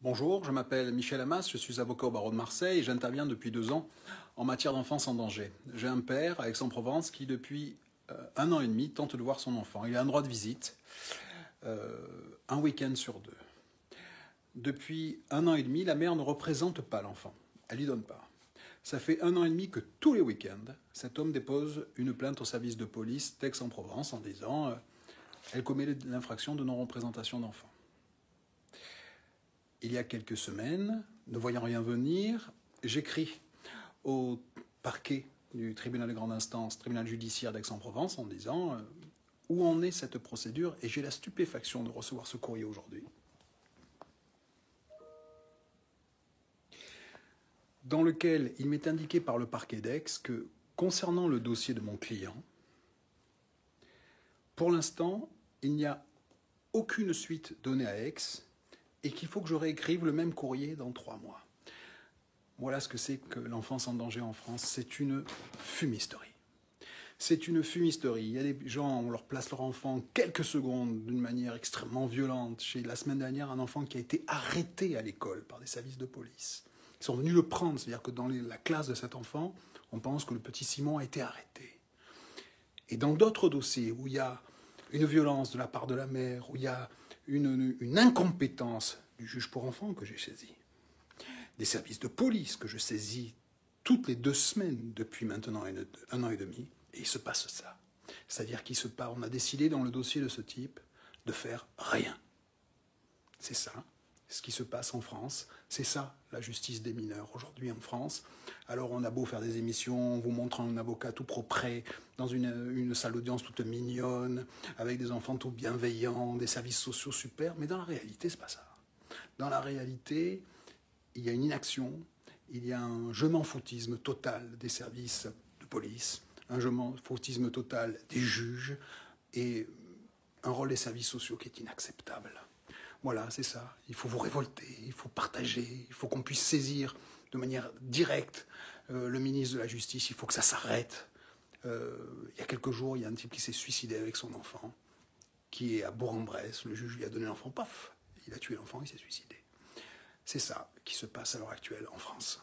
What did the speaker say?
Bonjour, je m'appelle Michel Amas, je suis avocat au barreau de Marseille et j'interviens depuis 2 ans en matière d'enfance en danger. J'ai un père à Aix-en-Provence qui depuis 1 an et demi tente de voir son enfant. Il a un droit de visite, un week-end sur 2. Depuis 1 an et demi, la mère ne représente pas l'enfant, elle lui donne pas. Ça fait 1 an et demi que tous les week-ends, cet homme dépose une plainte au service de police d'Aix-en-Provence en disant elle commet l'infraction de non-représentation d'enfant. Il y a quelques semaines, ne voyant rien venir, j'écris au parquet du tribunal de grande instance, tribunal judiciaire d'Aix-en-Provence, en disant où en est cette procédure, et j'ai la stupéfaction de recevoir ce courrier aujourd'hui, dans lequel il m'est indiqué par le parquet d'Aix que, concernant le dossier de mon client, pour l'instant, il n'y a aucune suite donnée à Aix, et qu'il faut que je réécrive le même courrier dans 3 mois. Voilà ce que c'est que l'enfance en danger en France. C'est une fumisterie. C'est une fumisterie. Il y a des gens, on leur place leur enfant quelques secondes d'une manière extrêmement violente. La semaine dernière, un enfant qui a été arrêté à l'école par des services de police. Ils sont venus le prendre, c'est-à-dire que dans la classe de cet enfant, on pense que le petit Simon a été arrêté. Et dans d'autres dossiers où il y a une violence de la part de la mère, où il y a une incompétence du juge pour enfants que j'ai saisi, des services de police que je saisis toutes les 2 semaines depuis maintenant 1 an et demi, et il se passe ça. C'est-à-dire on a décidé dans le dossier de ce type de faire rien. C'est ça, ce qui se passe en France. C'est ça, la justice des mineurs aujourd'hui en France. Alors on a beau faire des émissions, vous montrant un avocat tout propre, dans une salle d'audience toute mignonne, avec des enfants tout bienveillants, des services sociaux super, mais dans la réalité, c'est pas ça. Dans la réalité, il y a une inaction, il y a un je m'en foutisme total des services de police, un je m'en foutisme total des juges et un rôle des services sociaux qui est inacceptable. Voilà, c'est ça. Il faut vous révolter, il faut partager, il faut qu'on puisse saisir de manière directe le ministre de la Justice, il faut que ça s'arrête. Il y a quelques jours, il y a un type qui s'est suicidé avec son enfant, qui est à Bourg-en-Bresse, le juge lui a donné l'enfant, paf, il a tué l'enfant, il s'est suicidé. C'est ça qui se passe à l'heure actuelle en France.